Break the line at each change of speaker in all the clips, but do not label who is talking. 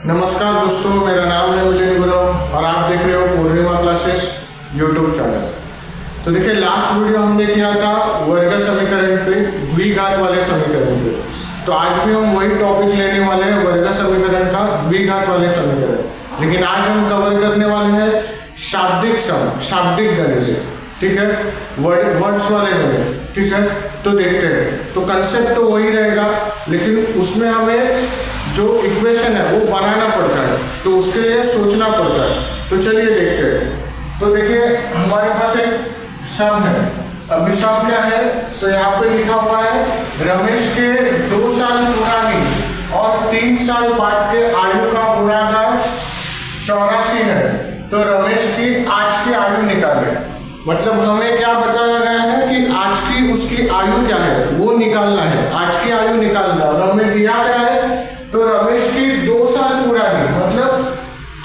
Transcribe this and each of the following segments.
नमस्कार दोस्तों, मेरा नाम है मिलिंद गुरव और आप देख रहे हो पूर्णिमा क्लासेस यूट्यूब चैनल। तो देखिए, लास्ट वीडियो हमने किया था वर्ग समीकरण पे, द्विघात वाले समीकरण पे। तो आज भी हम वही टॉपिक लेने वाले हैं, वर्ग समीकरण का द्विघात वाले समीकरण। लेकिन आज हम कवर करने वाले हैं शाब्दिक सम, शाब्दिक गणित, ठीक है, वर्ड्स वाले गणित, ठीक है। तो देखते हैं, तो कंसेप्ट तो वही रहेगा, लेकिन उसमें हमें जो इक्वेशन है वो बनाना पड़ता है, तो उसके लिए सोचना पड़ता है। तो चलिए देखते हैं। तो देखिए, हमारे पास एक सम है। अभी सम क्या है, तो यहाँ पे लिखा हुआ है रमेश के 2 साल पुरानी और 3 साल बाद के आयु का गुणाकार 84 है। तो रमेश की आज की आयु निकाले। मतलब हमें क्या बताया गया है कि आज की उसकी आयु क्या है वो निकालना है, आज की आयु निकालना। और हमें दिया गया है तो रमेश की 2 साल पुरानी, मतलब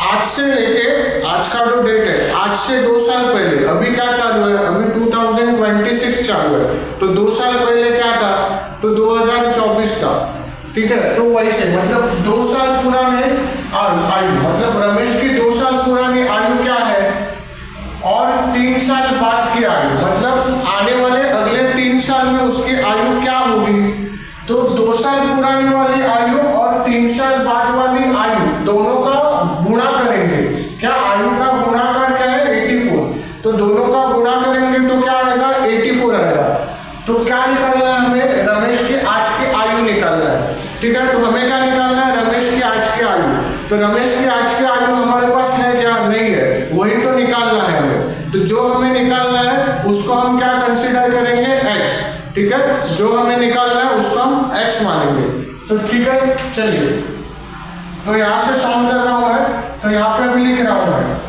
आज से लेके आज का जो डेट है, आज से 2 साल पहले, अभी क्या चालू है, अभी 2026 चालू है, तो 2 साल पहले क्या था, तो 2024 था, ठीक है। तो वैसे मतलब 2 साल पुराने आयु, मतलब रमेश की 2 साल पुरानी आयु क्या है, और 3 साल बाद की आयु, मतलब आने वाले अगले 3 साल में उसकी आयु क्या होगी। तो 2 साल पुरानी वाली आयु और 3 साल बाद वाली आयु दोनों का गुणा करेंगे। क्या आयु का गुणाकार क्या है, 84। तो दोनों का गुणा करेंगे तो क्या आएगा, 84 आएगा। तो क्या निकालना है हमें, रमेश की आज की आयु निकालना है, ठीक है। तो हमें क्या निकालना है, रमेश की आज की आयु। तो रमेश की आज की आयु हमारे पास है क्या, नहीं है, वही तो निकालना है हमें। तो जो हमें निकालना है उसको हम क्या कंसीडर करेंगे, x, ठीक है। जो हमें निकालना है उसको हम x मानेंगे। तो ठीक है, चलिए। तो यहां से सॉल्व कर रहा हूं मैं, तो यहां पे भी लिख रहा हूं मैं।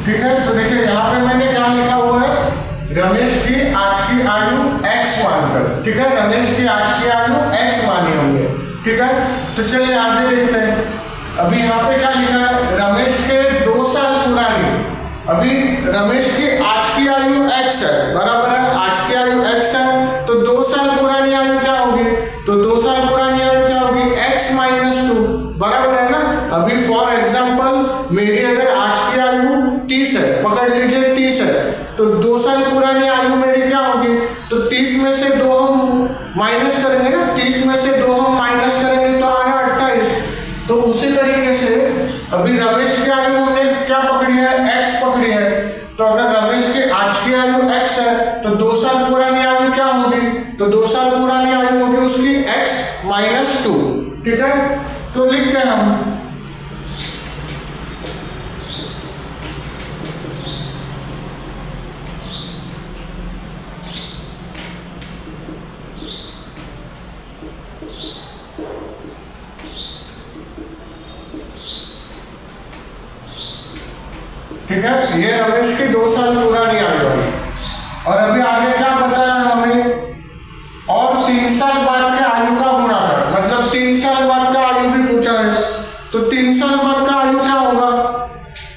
ठीक है, तो देखिए यहाँ पे मैंने क्या लिखा हुआ है, रमेश की आज की आयु x मानकर, ठीक है। रमेश की आज की आयु x मानी हमने, ठीक है। तो चलिए आगे देखते हैं। अभी यहाँ पे क्या लिखा है, रमेश के 2 साल पुरानी, अभी रमेश की आज की आयु x है, बराबर है, आज की आयु x है। तो 2 साल पुरानी आयु क्या होगी, तो 2 साल पुरानी आयु क्या होगी, x - 2, बराबर है ना। अभी फॉर एग्जाम्पल मेरी अगर आज की आयु 30 है, पकड़ लीजिए 30 है, तो 2 साल पुरानी आयु मेरी क्या होगी, तो 30 में से 2 हम माइनस करेंगे ना, 30 में से 2 हम माइनस करेंगे तो आया 28। तो उसी तरीके से अभी रमेश की आयु हमने क्या पकड़ी है, x पकड़ी है। तो अगर रमेश की आज की आयु x है तो 2 साल पुरानी आयु क्या होगी, तो 2 साल पुरानी आयु होगी उसकी x - 2, ठीक है। तो लिखते हैं हम, ठीक है। ये रमेश की 2 साल पुरानी आयु है। और अभी आगे क्या बताया हमें, और 3 साल बाद के आयु का गुणाकार, मतलब 3 साल बाद का आयु भी पूछा है। तो 3 साल बाद का आयु क्या होगा,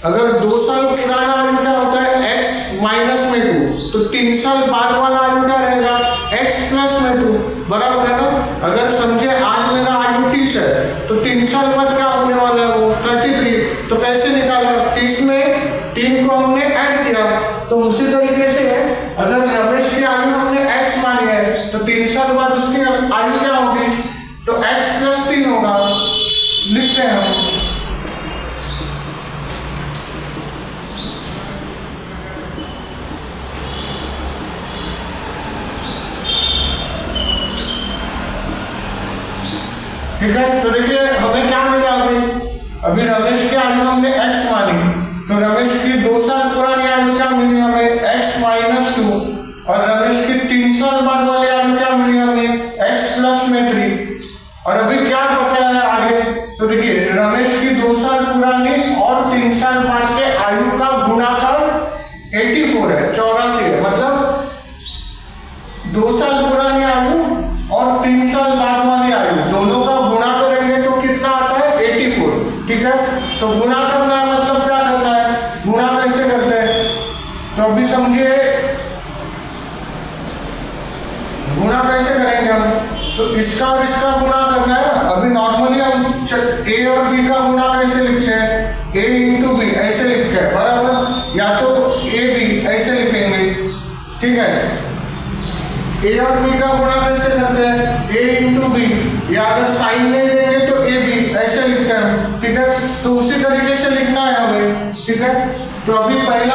अगर 2 साल पुराना आयु क्या होता है, x - 2, तो 3 साल बाद वाला आयु क्या रहेगा, x + 2, बराबर है ना। अगर समझे आज मेरा आयु 30 है, तो 3 साल बाद क्या होने वाला है, वो 33। तो कैसे निकाला, 30 में 3 को हमने ऐड किया। तो उसी तरीके से अगर रमेश की आयु हमने x मानी है, तो 3 साल बाद उसकी आयु क्या होगी, तो x + 3 होगा। लिखते हैं हम, ठीक है। तो देखिए हमें क्या मिला, अभी रमेश की आयु हमने x मानी, तो रमेश की 2 साल पुरानी आयु क्या मिली हमें, x - 2, और रमेश की 3 साल बाद वाली आयु क्या मिली हमें, x + 3। और अभी क्या बताया है आगे, तो देखिए रमेश की 2 साल पुरानी और 3 साल बाद के आयु का गुणाकार 84 है, 84 है, मतलब 2 साल पुरानी आयु और 3 साल बाद वाली आयु दोनों का गुणा करेंगे तो कितना आता है 84। ठीक है, तो गुणा करना है मतलब क्या करना है, गुणा कैसे करते हैं, तो अभी समझिए गुणा कैसे करेंगे हम, तो इसका और इसका गुणा करना है ना। अभी नॉर्मली हम ए और बी का गुणा कैसे लिखते हैं, ए इंटू बी ऐसे लिखते हैं बराबर, या तो ए बी ऐसे लिखेंगे। ठीक है, ए और बी का गुणा कैसे करते हैं, ए इंटू बी, या अगर साइन नहीं देंगे तो ए बी ऐसे लिखते हैं। ठीक है, तो उसी तरीके से लिखना है हमें। ठीक है, तो अभी पहला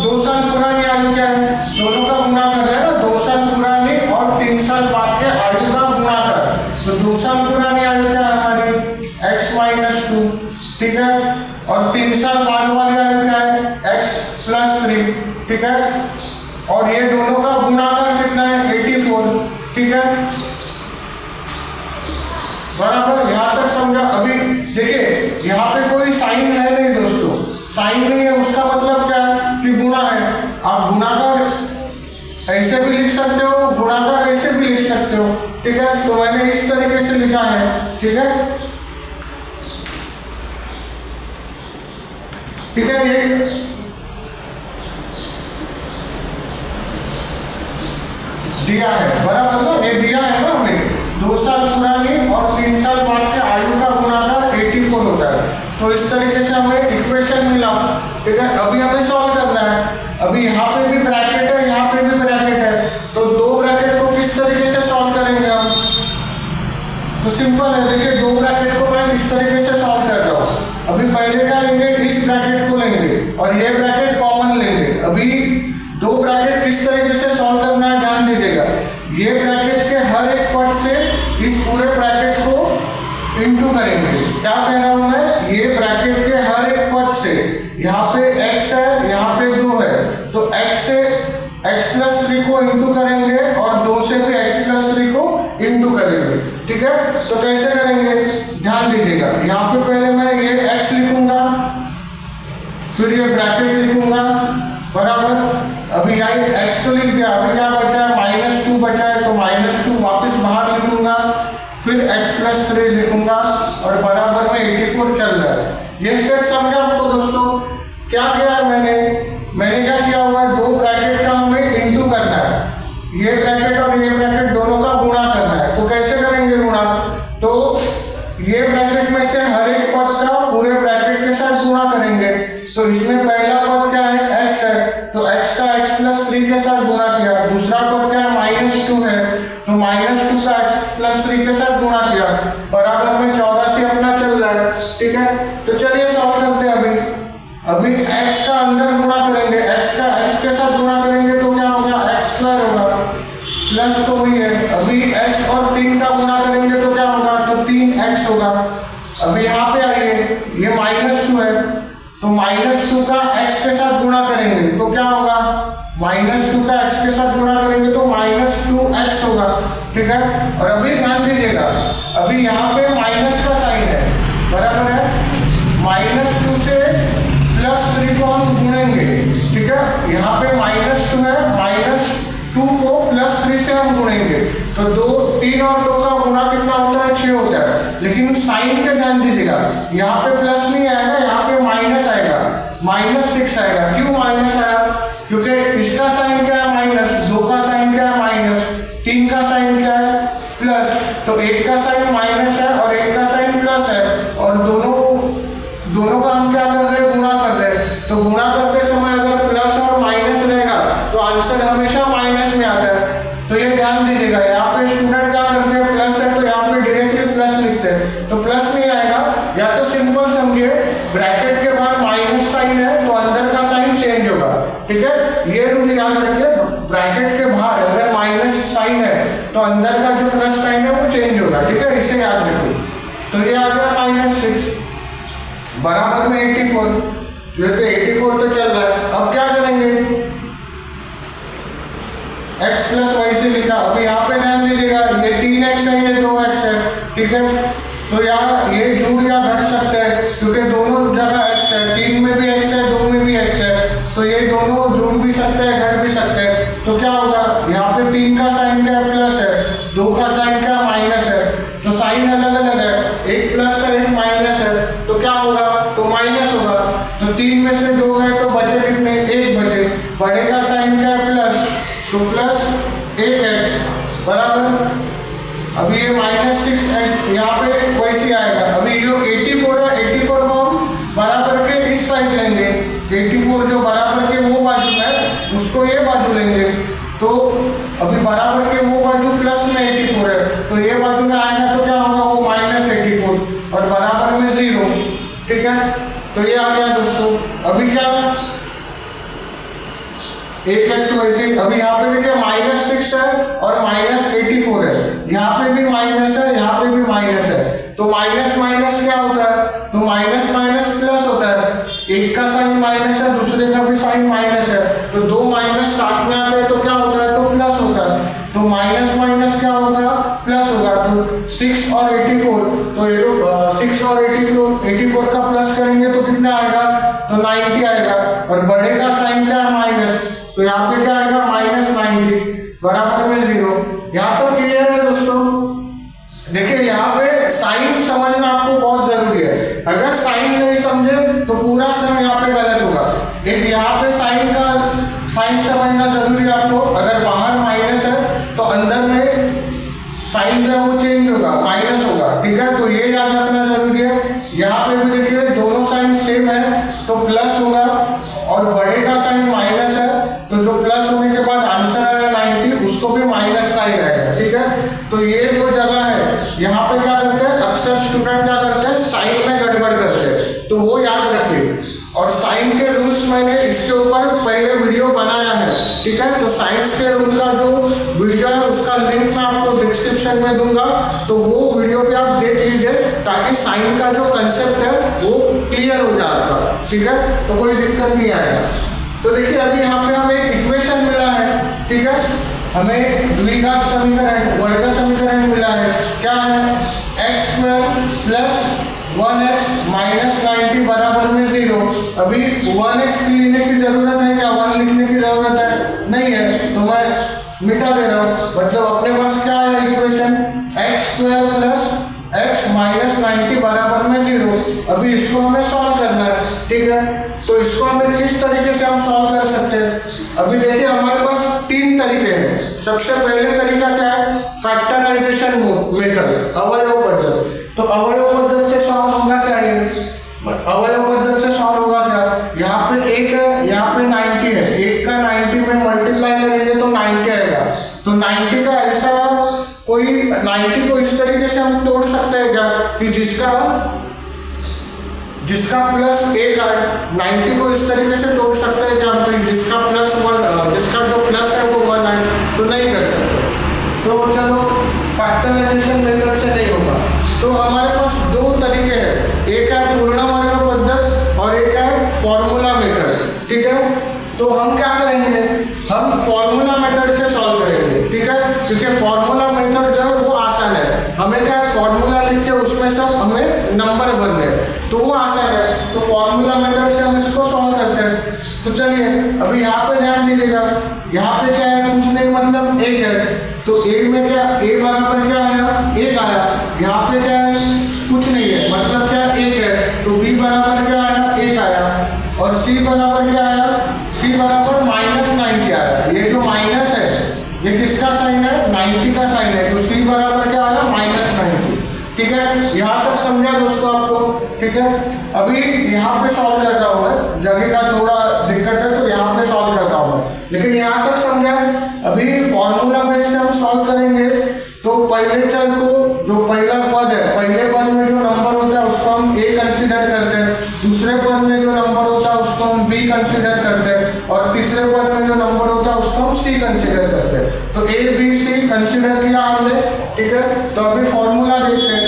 2 साल पुरानी आयु क्या है, दोनों का गुणा कर रहे हैं ना, 2 साल पुरानी और 3 साल बाद के आयु का गुणा कर, तो 2 साल पुरानी आयु क्या है हमारी x माइनस 2। ठीक है, और 3 साल बाद वाली आयु क्या है x प्लस 3। ठीक है, और ये दोनों का गुणा कर कितना है 84। ठीक है, बराबर, यहाँ तक समझा। अभी देखिए यहाँ पे कोई साइन है नहीं दोस्तों, साइन नहीं है उसका मतलब क्या है कि गुणा है। आप गुणाकार ऐसे भी लिख सकते हो, गुणाकार ऐसे भी लिख सकते हो। ठीक है, तो मैंने इस तरीके से लिखा है। ठीक है, ठीक है, ये दिया है बराबर ना, ये दिया है ना हमें 2 साल पुरानी और 3 साल बाद के आयु का गुणाकार 84 होता है। तो इस तरीके से हमें इक्वेशन मिला। ठीक है, अभी हमें सॉल्व करना है। अभी यहाँ पे भी ब्रैकेट है, यहाँ पे भी ब्रैकेट है, तो 2 ब्रैकेट को किस तरीके से सॉल्व करेंगे हम, तो सिंपल है। देखिए 2 ब्रैकेट को मैं इस तरीके से सॉल्व कर रहा हूँ। अभी पहले क्या लेंगे, इस ब्रैकेट को लेंगे और ये ब्रैकेट कॉमन लेंगे। अभी 2 ब्रैकेट किस तरीके से सॉल्व करना है ध्यान दीजिएगा। ये ब्रैकेट के हर एक पद से इस पूरे ब्रैकेट को इंटू करेंगे। क्या कह रहा हूं मैं, ये ब्रैकेट के हर एक पद से, यहाँ पे x है, यहाँ पे 2 है, तो x से x प्लस 3 को इंटू करेंगे और 2 से भी x प्लस 3 को इंटू करेंगे। ठीक है, तो कैसे करेंगे ध्यान दीजिएगा। यहाँ पे पहले मैं ये x लिखूंगा, फिर ये ब्रैकेट लिखूंगा बराबर। अभी यहाँ x तो लिख दिया, अभी क्या बचा है -2 बचा है, तो -2 वापस बाहर लिखूंगा, फिर x प्लस 3 लिखूंगा और बराबर में 84 चल रहा है। ये स्टेप समझा आपको दोस्तों। क्या किया है मैंने क्या किया हुआ है, 2 ब्रैकेट का हमें इंटू करना है, ये ब्रैकेट और ये ब्रैकेट दोनों का गुणा करना है। तो कैसे करेंगे गुणा, तो ये ब्रैकेट में से हर एक पद का पूरे ब्रैकेट के साथ गुणा करेंगे। तो इसमें पहला पद क्या है x है, तो x का x प्लस 3 के साथ गुणा किया। दूसरा पद क्या है -2 है, तो -2 का x प्लस 3 के साथ गुणा किया, बराबर में 84 अपना चल रहा है। ठीक है, तो चलिए सॉल्व करते हैं। अभी x का अंदर गुणा करेंगे, x का x के साथ गुणा करेंगे तो क्या होगा x स्क्वायर होगा, प्लस तो वही है। अभी x और 3 का गुणा करेंगे तो क्या होगा, तो 3x होगा। अभी यहाँ पे आइए, ये -2 है, तो -2 का x के साथ गुणा करेंगे तो क्या होगा, -2 का x के साथ गुणा करेंगे तो -2x होगा। ठीक है, और अभी ध्यान दीजिएगा, अभी यहाँ पे माइनस का साइन है बराबर है, -2 से +3 को हम गुणेंगे। ठीक है, यहाँ पे -2 है, -2 को +3 से हम गुणेंगे, तो 3 और 2 का गुणा कितना होता है 6 होता है। लेकिन साइन पे ध्यान दीजिएगा, यहाँ पे प्लस नहीं आएगा, यहाँ पे माइनस आएगा, -6 आएगा। क्यों माइनस आया, क्योंकि इसका साइन क्या है -2 का साइन क्या है -3 का साइन क्या है प्लस, तो 1 का साइन माइनस है और 1 का साइन प्लस है, और दोनों का हम क्या कर रहे हैं गुणा कर रहे हैं। तो गुणा करते समय अगर प्लस और माइनस रहेगा तो आंसर हमेशा माइनस में आता है। तो ये ध्यान दीजिएगा, यहाँ पे स्टूडेंट क्या करते हैं, प्लस है तो यहाँ पे डायरेक्टली प्लस लिखते हैं, तो प्लस नहीं आएगा। या तो सिंपल समझिए, ब्रैकेट के बाद माइनस साइन है तो अंदर का साइन चेंज होगा। ठीक है, ये रूल याद रखिए, ब्रैकेट के बाहर अगर माइनस साइन है तो अंदर का जो प्लस साइन है वो चेंज होगा। ठीक है, इसे याद रखिए। तो ये आ गया -6 बराबर में 84, ये तो 84 तो चल रहा है। अब क्या करेंगे, x प्लस वाई से लिखा। अभी यहाँ पे ध्यान दीजिएगा, ये 3x है, ये 2x है। ठीक है, तो यहाँ ये जुड़ या घट सकते हैं क्योंकि दोनों जगह x है, 3 में भी x है, 2 में भी x है, तो ये दोनों जुड़ भी सकते हैं, घट भी सकते हैं। तो क्या होगा, यहाँ पे 3 का साइन क्या तीन में से दो गए तो बचे कितने, एक बचे। बड़े का साइन क्या है, प्लस, तो प्लस 1x बराबर, अभी ये -6x यहाँ पे वैसे आएगा। अभी जो 84 है, 84 को हम बराबर के इस साइड लेंगे, 84 जो बराबर के वो बाजू है उसको ये बाजू लेंगे, तो अभी बराबर के वो बाजू प्लस में 84 है, तो ये बाजू में आएगा तो क्या होगा, वो -84 और बराबर में 0, ठीक है। तो ये आ गया दोस्तों। अभी क्या 1x वैसे, अभी यहाँ पे देखिए -6 है और -84 है, यहाँ पे भी माइनस है, यहाँ पे भी माइनस है, तो माइनस माइनस क्या होता है, तो माइनस माइनस प्लस होता है। एक का साइन माइनस है, दूसरे का भी साइन माइनस है, तो दो माइनस साथ में आते हैं तो क्या होता है, तो प्लस होता है, तो माइनस माइनस क्या होगा, प्लस होगा। तो 6 और 84, तो ये लोग 6 और 84 का प्लस करेंगे तो कितना आएगा, तो 90 आएगा, और बड़े का साइन क्या है, माइनस, तो यहाँ पे क्या आएगा, -90 बराबर में 0। यहाँ तो क्लियर है दोस्तों। देखिए यहाँ पे साइन समझना आपको बहुत जरूरी है, अगर साइन नहीं समझे तो पूरा सम यहाँ पे गलत होगा। एक यहाँ पे साइन समझना जरूरी है आपको, अगर बाहर माइनस है तो अंदर में साइन जो है वो चेंज होगा, माइनस होगा, ठीक है, तो ये याद रखना जरूरी है। यहाँ पे भी देखिए दोनों साइन सेम है तो प्लस होगा, और बड़े का साइन माइनस है तो जो प्लस होने के बाद आंसर आएगा 90, उसको भी माइनस साइन आएगा, ठीक है। तो ये जो जगह है यहाँ पे क्या करते हैं, अक्सर स्टूडेंट क्या करते हैं, साइन में गड़बड़ करते हैं, तो वो याद रखिए। और साइन के रूल्स मैंने इसके ऊपर पहले वीडियो बनाया है, ठीक है, तो साइंस के रूल का जो वीडियो है उसका लिंक मैं आपको डिस्क्रिप्शन में दूंगा, तो वो वीडियो भी आप देख लीजिए ताकि साइन का जो कंसेप्ट है वो क्लियर हो जाए आपका, ठीक है, तो कोई दिक्कत नहीं आएगा। तो देखिए अभी यहाँ पे हमें एक इक्वेशन मिला है, ठीक है, हमें द्विघात समीकरण, वर्ग समीकरण मिला है, क्या है, x² प्लस 1x माइनस 90 बराबर में 0। अभी 1x लिखने की जरूरत है क्या, 1 लिखने की जरूरत है नहीं है, तो मैं मिटा दे रहा हूँ, मतलब अपने पास क्या है equation, x² plus x minus 90 बराबर में 0। अभी इसको हमें सॉल्व करना है, ठीक है, तो इसको हमें किस तरीके से हम सॉल्व कर सकते हैं। अभी देखिए हमारे पास 3 तरीके हैं। सबसे पहले तरीका क्या है, फैक्टराइजेशन मेथड, अवयव पद्धति। तो अवयव पद्धति से सॉल्व होगा क्या, ये अवयव पद्धति से सॉल्व होगा क्या, यहाँ पे 1 है, यहाँ पे 90 है, 1 का 90 में मल्टीप्लाई करेंगे तो 90 आएगा, तो 90 का ऐसा कोई 90 को इस तरीके से हम तोड़ सकते हैं क्या कि जिसका प्लस 1 आए, 90 को इस तरीके से तोड़ सकते हैं क्या कि जिसका प्लस 1, जिसका जो प्लस है वो 1 आए, तो नहीं कर सकते। तो चलो फैक्टराइजेशन मेथड से नहीं होगा, तो हमारे पास 2 तरीके हैं, एक है पूर्ण वर्ग पद्धति और एक है फॉर्मूला मेथड, ठीक है। तो हम क्या करेंगे, हम फॉर्मूला मेथड से सॉल्व करेंगे, ठीक है, क्योंकि फॉर्मूला मेथड जो है वो आसान है, हमें क्या है फॉर्मूला लिख के उसमें सब हमें नंबर बनने, तो वो आसान है, तो फॉर्मूला मेथड से हम इसको सॉल्व करते हैं। तो चलिए अभी यहाँ पे ध्यान दीजिएगा, यहाँ पे क्या है, कुछ नहीं मतलब 1 है, तो 1 में क्या, a बराबर क्या आया, 1 आया, यहाँ पे क्या है, कुछ नहीं है, मतलब क्या 1 है, तो b बराबर क्या आया, 1 आया, और c बराबर क्या आया, c बराबर -90 आया। ये जो माइनस है ये किसका साइन है, 90 का साइन है, तो c बराबर क्या आया, -90, ठीक है। यहाँ तक समझा दोस्तों आपको, ठीक है। अभी यहाँ पे सॉल्व कर रहा हूँ मैं, जगह का थोड़ा दिक्कत है तो यहाँ पे सॉल्व करता हूँ मैं, लेकिन यहाँ तक समझा। अभी फॉर्मूला बेस से हम सॉल्व करेंगे, तो पहले चर को, जो पहला पद है, पहले पद में जो नंबर होता है उसको हम a कंसीडर करते हैं, दूसरे पद में जो नंबर होता है उसको हम b कंसीडर करते हैं, और तीसरे पद में जो नंबर होता है उसको हम c कंसीडर करते हैं। तो a b c कंसीडर किया हमने, ठीक है। तो अभी फॉर्मूला देखते हैं,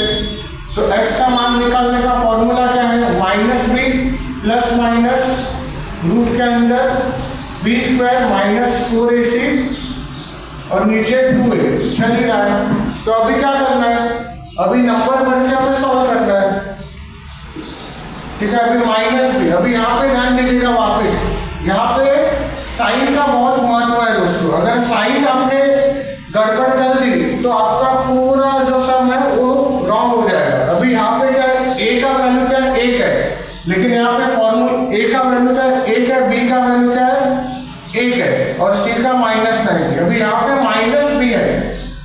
तो x का मान निकालने का फॉर्मूला क्या है, -b प्लस माइनस रूट के अंदर b² माइनस 4ac और नीचे 2a चल ही रहा है। तो अभी क्या करना है, अभी नंबर बन के हमें सॉल्व करना है, ठीक है। अभी -b, अभी यहाँ पे ध्यान दीजिएगा वापस, यहाँ पे साइन का बहुत महत्व है दोस्तों, अगर साइन आपने गड़बड़ कर दी तो आपका पूरा जो सम है वो रॉन्ग हो जाएगा। अभी यहाँ पे क्या है, a का वैल्यू क्या है, 1 है, लेकिन यहाँ पे फॉर्मूला a का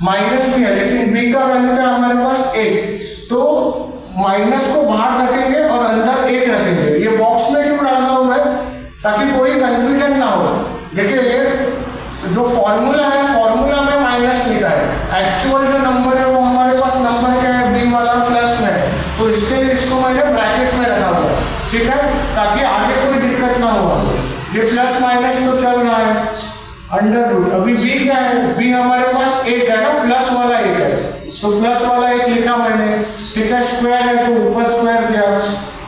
माइनस भी है, लेकिन बी का वैल्यू क्या हमारे पास 1, तो माइनस को बाहर रखेंगे और अंदर 1 रखेंगे। ये बॉक्स में क्यों डाल रहा हूं मैं, ताकि कोई कंफ्यूजन ना हो। देखिए ये जो फॉर्मूला है, फॉर्मूला में माइनस लिखा है, एक्चुअल जो नंबर है वो हमारे पास नंबर क्या है, बी वाला प्लस में, तो इसके लिए इसको मैंने ब्रैकेट में रखा हुआ, ठीक है, ताकि आगे कोई दिक्कत ना हो। ये प्लस माइनस तो चल रहा है, अंडर रूट। अभी बी क्या है, बी हमारे पास 1 है ना, प्लस वाला 1 है, तो प्लस वाला 1 लिखा मैंने, ठीक है। स्क्वायर है तो ऊपर स्क्वायर दिया,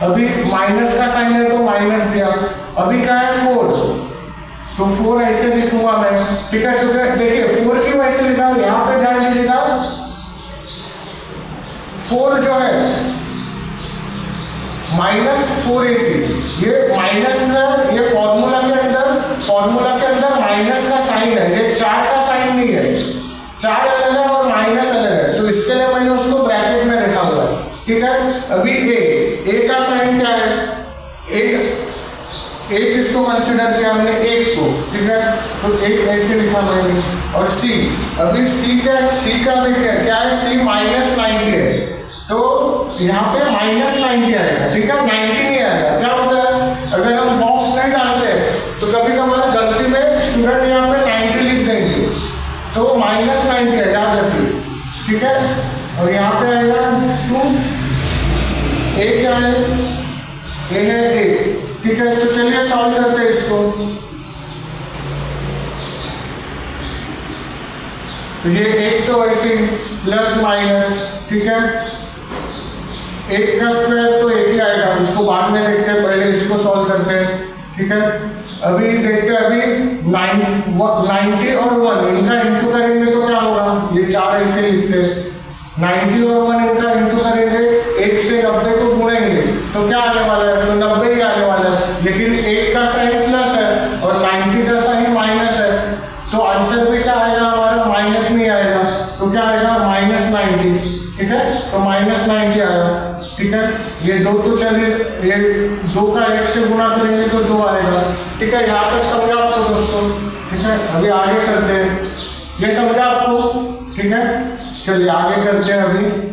अभी माइनस का साइन है तो माइनस दिया। अभी क्या है 4, तो 4 ऐसे लिखूंगा मैं, ठीक है। तो देखिए 4 क्यों ऐसे लिखा, यहाँ पे ध्यान दीजिएगा, 4 जो है -4ac, ये माइनस है, ये फॉर्मूला के अंदर माइनस का साइन है, ये 4 का साइन नहीं है, 4 अलग है और माइनस अलग है, तो इसके लिए मैंने उसको ब्रैकेट में रखा हुआ है, ठीक है। अभी ए का साइन क्या है, एक इसको कंसिडर किया हमने 1 को, ठीक है, तो 1 ऐसे लिखा मैंने। और सी, अभी सी का देखिए क्या है, सी -90 है, तो यहाँ पे -90 आएगा, ठीक है, 90 नहीं आएगा। क्या होता है, अगर हम बॉक्स नहीं डालते तो कभी कभार गलती में स्टूडेंट यहाँ पे 90 लिख देंगे, तो -90 है, याद रखिए, ठीक है। और यहाँ पे आएगा 2, ए क्या है, ए है 1, ठीक है। तो चलिए सॉल्व करते हैं इसको। तो ये 1 तो ऐसे प्लस माइनस, ठीक है, 1 का स्क्वायर तो 1 ही आएगा, उसको बाद में देखते हैं, पहले इसको सॉल्व करते हैं, ठीक है। अभी देखते हैं, अभी 90 और 1 इनका इंटू करेंगे तो क्या होगा, ये 4 ऐसे लिखते हैं, 90 और 1 इनका इंटू करेंगे, 1 से 90 को गुणेंगे तो क्या आने वाला है, तो 90 ही आने वाला है। लेकिन 1 का साइन प्लस है और 90 का साइन माइनस है, तो आंसर में क्या आएगा हमारा, माइनस नहीं आएगा, तो क्या आएगा -90, ठीक है, तो -90 आएगा, ठीक है। ये 2 तो चलिए, ये 2 का 1 से गुणा करेंगे तो 2 आएगा, ठीक है। यहाँ तक समझा आपको दोस्तों, ठीक है। अभी आगे करते हैं, ये समझा आपको, ठीक है। चलिए आगे करते हैं। अभी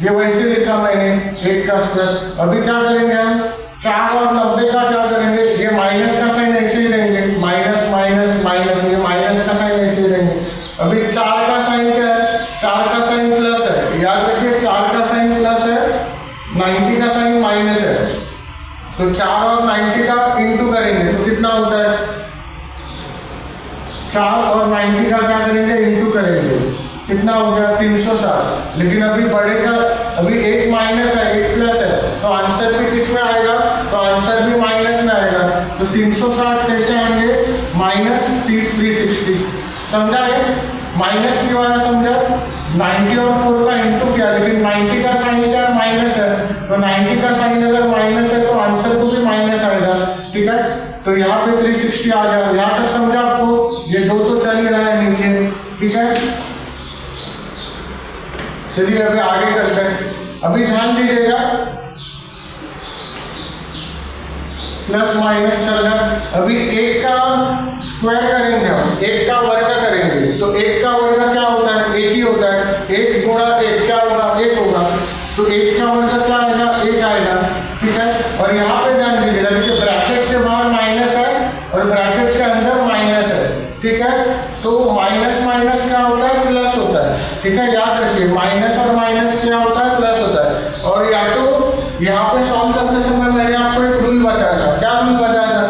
ये वैसे लिखा मैंने 1 का स्क्वायर। अभी क्या करेंगे हम, 4 और 90 का क्या करेंगे, ये माइनस का साइन ऐसे ही लेंगे, माइनस माइनस माइनस, ये माइनस का साइन ऐसे ही लेंगे। अभी 4 का साइन क्या है, 4 का साइन प्लस है, याद रखिए 4 का साइन प्लस है, 90 का साइन माइनस है, तो 4 और 90 का इंटू करेंगे तो कितना होता है, 4 और 90 का क्या करेंगे, इंटू करेंगे, कितना हो गया 360। लेकिन अभी बड़े का, अभी 1 माइनस है 1 प्लस है, तो आंसर भी किस में आएगा, तो आंसर भी माइनस में आएगा, तो 360 कैसे आएंगे, -360। समझा है, माइनस की वाला समझा, 90 और 4 का इंटू किया, लेकिन 90 का साइन क्या है, माइनस है, तो 90 का साइन अगर माइनस है तो आंसर को भी माइनस आएगा, ठीक है। तो यहाँ पे 360 आ जाएगा। यहाँ तक समझा आपको, ये 2 तो चल ही रहा है नीचे, ठीक है। चलिए अभी आगे करते हैं। अभी ध्यान दीजिएगा, प्लस माइनस चल रहा है। अभी 1 का स्क्वायर करेंगे हम, 1 का वर्ग करेंगे, तो 1 का वर्ग क्या होता है, 1 ही होता है, 1 गुणा 1 क्या होगा, 1 होगा, तो 1 का वर्ग क्या आएगा, 1 आएगा, ठीक है। और यहाँ पे ध्यान दीजिएगा, देखिए ब्रैकेट के बाहर माइनस है और ब्रैकेट के अंदर माइनस है, ठीक है। तो माइनस माइनस क्या होता है, प्लस होता है, ठीक है, याद रखिए माइनस और माइनस क्या होता है, प्लस होता है। और या तो यहाँ पे सॉल्व करते समय मैंने आपको एक रूल बताया था, क्या रूल बताया था,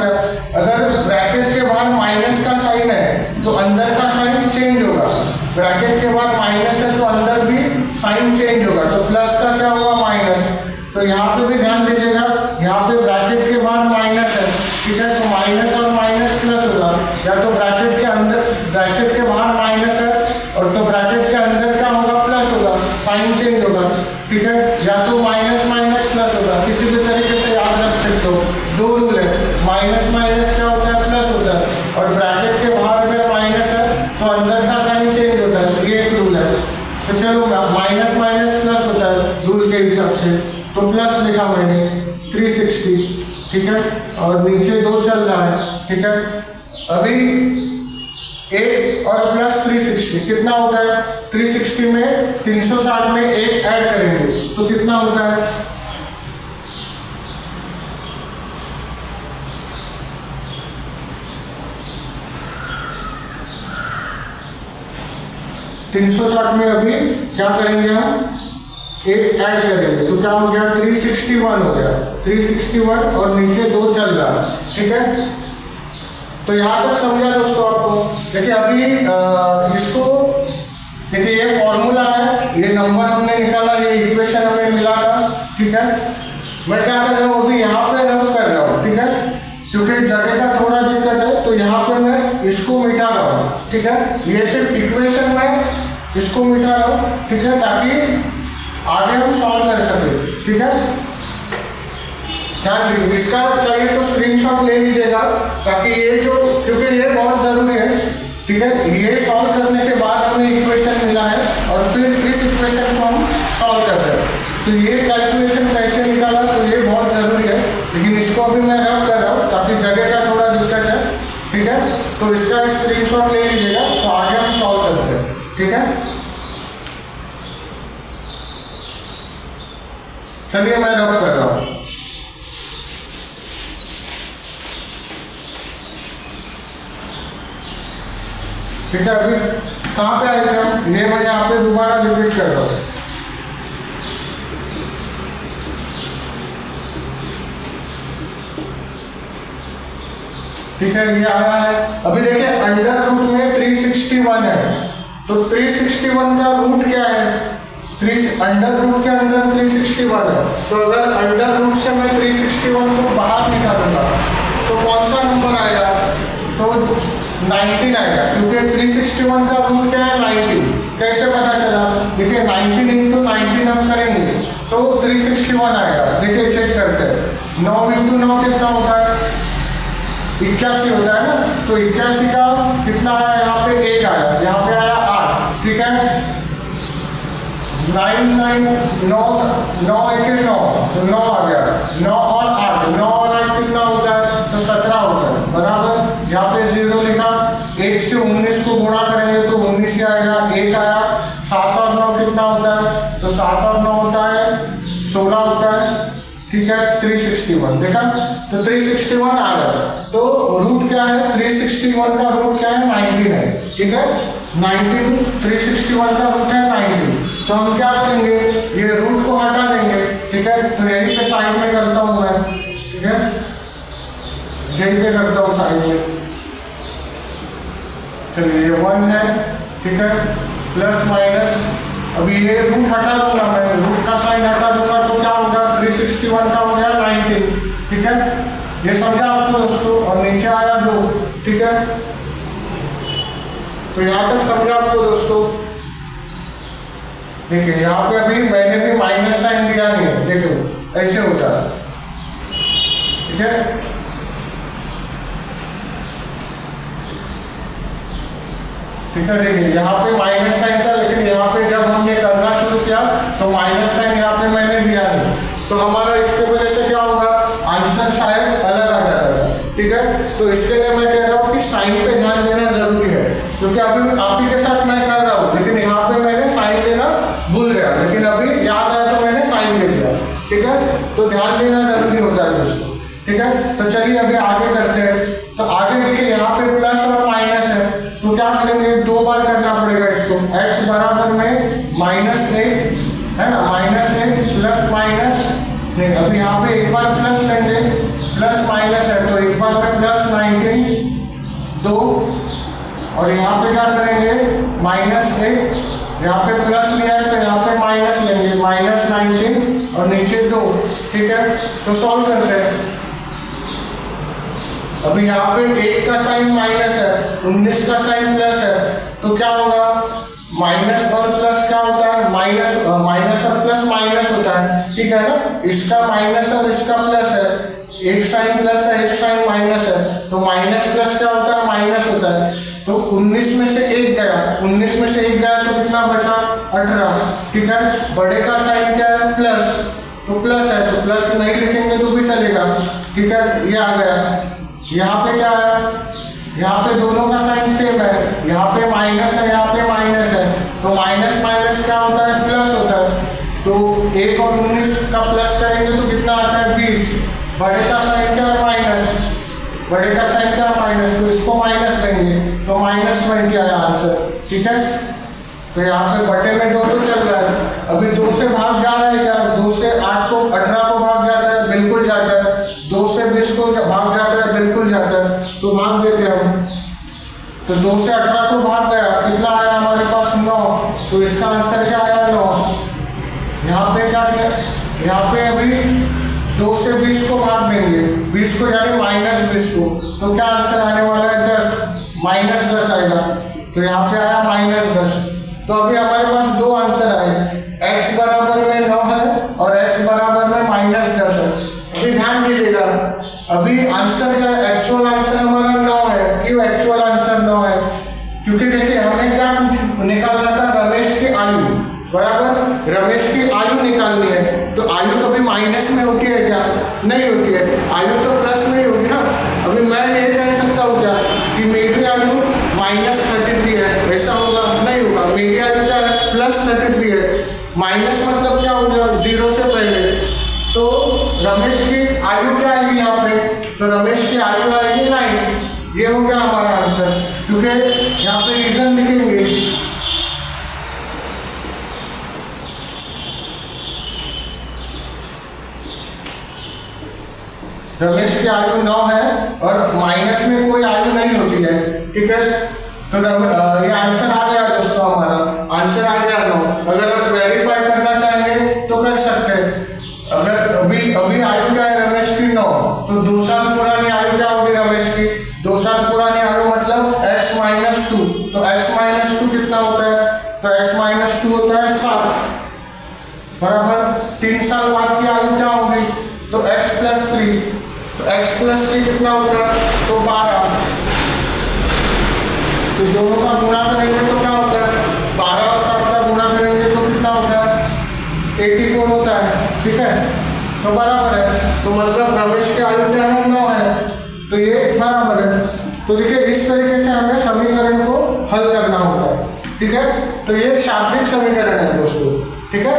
अगर ब्रैकेट के बाहर माइनस का साइन है तो अंदर का साइन चेंज होगा, ब्रैकेट के बाद माइनस है तो अंदर भी साइन चेंज होगा, तो प्लस का क्या होगा, माइनस। तो यहाँ पे भी ध्यान दीजिएगा, यहाँ पे ब्रैकेट के बाद माइनस है, ठीक है, तो माइनस और माइनस प्लस होगा, या तो ब्रैकेट के अंदर, ब्रैकेट के बाहर माइनस है और तो ब्रैकेट के अंदर क्या होगा, प्लस होगा, साइन चेंज होगा, ठीक है, या तो माइनस माइनस प्लस होगा, किसी भी तरीके से याद रख सकते हो। 2 रूल है, माइनस माइनस क्या होता है, प्लस होता है, और ब्रैकेट के बाहर अगर माइनस है तो अंदर का साइन चेंज होता है, ये एक रूल है। तो चलो माइनस माइनस प्लस होता है रूल के हिसाब से, तो प्लस लिखा मैंने 360, ठीक है, और नीचे 2 चल रहा है, ठीक है। अभी 8 और प्लस 360 कितना होता है? 360 में 360 में 8 ऐड करेंगे तो कितना होता है? 360 में अभी क्या करेंगे हम? 8 ऐड करेंगे तो क्या हो गया? 361 हो गया। 361 और नीचे 2 चल रहा है, ठीक है। तो यहाँ तक समझा दोस्तों आपको? देखिए अभी इसको देखिए, ये फॉर्मूला है, ये नंबर हमने निकाला, ये इक्वेशन हमें मिला था, ठीक है। मैं क्या कर रहा हूँ अभी यहाँ पे रब कर रहा हूँ, ठीक है, क्योंकि जगह का थोड़ा दिक्कत है तो यहाँ पे मैं इसको मिटा रहा हूँ, ठीक है। ये सिर्फ इक्वेशन में इसको मिटा रहा हूँ, ठीक है, ताकि आगे हम सॉल्व कर सके, ठीक है। ध्यान दीजिए, इसका चाहिए तो स्क्रीनशॉट ले लीजिएगा, ताकि ये जो, क्योंकि ये बहुत जरूरी है, ठीक है। ये सॉल्व करने के बाद हमें इक्वेशन मिला है और फिर इस इक्वेशन को हम सॉल्व कर रहे हैं, तो ये कैलकुलेशन कैसे निकाला तो ये बहुत जरूरी है। लेकिन इसको अभी मैं रब कर रहा हूँ ताकि जगह का थोड़ा दिक्कत है, ठीक है। तो इसका स्क्रीनशॉट ले लीजिएगा, तो आगे हम सॉल्व करते हैं, ठीक है। चलिए मैं रब कर रहा हूँ। ठीक है, अभी कहाँ पे आए थे हम? ये मैं यहाँ पे दोबारा रिपीट कर रहा हूँ। ठीक है, ये आया है। अभी देखिए अंडर रूट में 361 है, तो 361 का रूट क्या है? अंडर रूट के अंदर 361 है, तो अगर अंडर रूट से मैं 361 को बाहर निकालूंगा तो कौन सा नंबर आएगा? तो 19 आएगा, क्योंकि 361 का रूट क्या है? 19। कैसे पता चला? देखिए 19 इंटू 19 हम करेंगे तो 361 आएगा। देखिए चेक करते हैं, 9 इंटू 9 कितना होता है? 81 होता है ना। तो 81 का कितना आया? यहाँ पे 1 आया, यहाँ पे आया 8, ठीक है। 9 9 9 1 9 तो 9 आ गया। 9 और 8, 9 और 8 कितना होता है? तो 17 होता है, बराबर। यहाँ पे 0 लिखा, 1 से 19 को गुणा करेंगे तो 19 ही आएगा, 1 आया। 7 और 9 कितना होता है? तो 7 और 9 होता है 16 होता है, ठीक है। 361 देखा, तो 361 आ गया। तो रूट क्या है? 361 का रूट क्या है? 19 है, ठीक है। 19, 361 का रूट है 19, तो हम क्या करेंगे? ये रूट को हटा देंगे, ठीक है। तो यहीं पे साइड में करता हूँ मैं, ठीक है, यहीं पे करता हूँ साइड में। चलिए ये 1 है, ठीक है, प्लस माइनस। अभी ये रूट हटा दूंगा मैं, रूट का साइन हटा दूंगा तो क्या होगा? 361 का हो गया 19, ठीक है। ये समझा आपको दोस्तों? और नीचे आया 2, ठीक है। तो यहाँ तक समझा आपको दोस्तों? देखिए यहाँ पे अभी मैंने भी माइनस साइन दिया नहीं है, देखो ऐसे होता है, ठीक है। ठीक है, देखिए यहाँ पे माइनस साइन था, लेकिन यहाँ पे जब हमने करना शुरू किया तो माइनस साइन यहाँ पे मैंने दिया नहीं, तो हमारा इसके वजह से क्या होगा? आंसर शायद अलग आ जाता है, ठीक है। तो इसके लिए मैं कह रहा हूँ कि साइन पे ध्यान देना जरूरी है, क्योंकि अभी आप ही के साथ मैं कर रहा हूँ, लेकिन यहाँ पे मैंने साइन देना भूल गया, लेकिन अभी याद आया तो मैंने साइन दे दिया, ठीक है। तो ध्यान देना जरूरी होता है दोस्तों, ठीक है। तो चलिए अभी आगे करते हैं। तो आगे देखिए यहाँ पे प्लस और माइनस है, तो क्या करेंगे? 2 बार करना पड़ेगा इसको। x बराबर में -1 है ना, -1 प्लस माइनस नहीं, अभी यहाँ पे एक बार प्लस लेंगे, प्लस माइनस है तो एक बार में प्लस 19 2, और यहाँ पे क्या करेंगे? -1, यहाँ पे प्लस लिया है तो यहाँ पे माइनस लेंगे, -19 और नीचे 2, ठीक है। तो सॉल्व करते हैं। अभी यहाँ पे 1 का साइन माइनस है, 19 का साइन प्लस है, तो क्या होगा? माइनस और प्लस क्या होता है? माइनस और प्लस माइनस होता है, ठीक है ना। इसका माइनस और इसका प्लस है, एक साइन प्लस है, एक साइन माइनस है, तो माइनस प्लस क्या होता है? माइनस होता है। तो 19 में से 1 गया, 19 में से 1 गया तो कितना बचा? 18, ठीक है। बड़े का साइन क्या है? प्लस, तो प्लस है तो प्लस नहीं लिखेंगे तो भी चलेगा, ठीक है। ये आ गया। यहाँ पे क्या है? यहाँ पे दोनों का साइन सेम है, यहाँ पे माइनस है, यहाँ पे माइनस है, तो माइनस माइनस क्या होता है, प्लस होता है। तो 1 और 19 का प्लस करेंगे तो कितना आता है, 20। बड़े का साइन क्या है, माइनस, बड़े का साइन क्या है, माइनस, तो इसको माइनस देंगे तो -20 आया आंसर। ठीक है, तो यहाँ पे बटे में 2 तो चल रहा है, अभी 2 से भाग जा रहा है क्या, 2 से 8 को 18 को भाग जाता है, बिल्कुल जाता है। 2 से 20 को भाग जाता है, बिल्कुल जाता है, तो भाग देते हैं हम। तो 2 से 18 को भाग गया, कितना आया हमारे पास, 9, तो इसका आंसर क्या आया, 9। यहाँ पे क्या किया, यहाँ पे अभी 2 से 20 को भाग देंगे, 20 को यानी -20 को, तो क्या आंसर आने वाला है, 10, -10 आएगा। तो यहाँ पे आया -10। तो अभी हमारे पास 2 आंसर आए, x बराबर में 9 है और x बराबर में -10 है। अभी ध्यान दीजिएगा, अभी आंसर का एक्चुअल आंसर हमारा 9 है। क्यों एक्चुअल आंसर 9 है, क्योंकि देखिए हमने क्या निकालना था, रमेश की आयु, बराबर, रमेश की आयु निकालनी है। तो आयु कभी माइनस में होती है क्या, नहीं होती है, आयु तो प्लस में ही होगी ना। अभी मैं ये कह सकता हूँ क्या कि मेरी आयु -33 है, ऐसा होगा, नहीं होगा। मेरी आयु क्या है, +33 है, माइनस मतलब क्या हो गया, 0 से पहले। तो रमेश की आयु क्या आएगी यहाँ पे, तो रमेश की आयु आएगी 9। ये हो गया हमारा आंसर, क्योंकि यहाँ पे रीजन लिखेंगे, रमेश की आयु 9 है और माइनस में कोई आयु नहीं होती है। ठीक है, तो ये आंसर आ गया दोस्तों, हमारा आंसर आ गया 9। अगर आप वेरीफाई करना चाहेंगे तो कर सकते हैं। अगर अभी आयु क्या है रमेश की, 9, तो 2 साल पुरानी आयु क्या होगी रमेश की, 2 साल पुरानी आयु मतलब x-2, तो x-2 कितना होता है, तो x-2 होता है 7, बराबर। 3 साल बाद की आयु क्या होगी, तो x+3, तो x+3 कितना होता है, तो 12। तो दोनों का गुणा करेंगे तो क्या होता है, 12 और 7 का गुणा करेंगे तो कितना होता है, 84 होता है। ठीक है, तो बराबर है, तो मतलब रमेश की आयु क्या है, 9 है, तो ये बराबर है। तो देखिए इस तरीके से हमें समीकरण को हल करना होता है। ठीक है, तो ये शाब्दिक समीकरण है दोस्तों। ठीक है,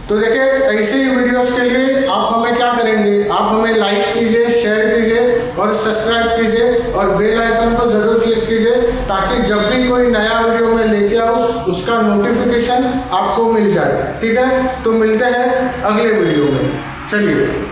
तो देखिए ऐसे ही वीडियोस के लिए आप हमें क्या करेंगे, आप हमें लाइक कीजिए, शेयर कीजिए और सब्सक्राइब कीजिए और बेल आइकन को जरूर क्लिक कीजिए, ताकि जब भी कोई नया वीडियो मैं लेके आऊँ उसका नोटिफिकेशन आपको मिल जाए। ठीक है, तो मिलते हैं अगले वीडियो में, चलिए।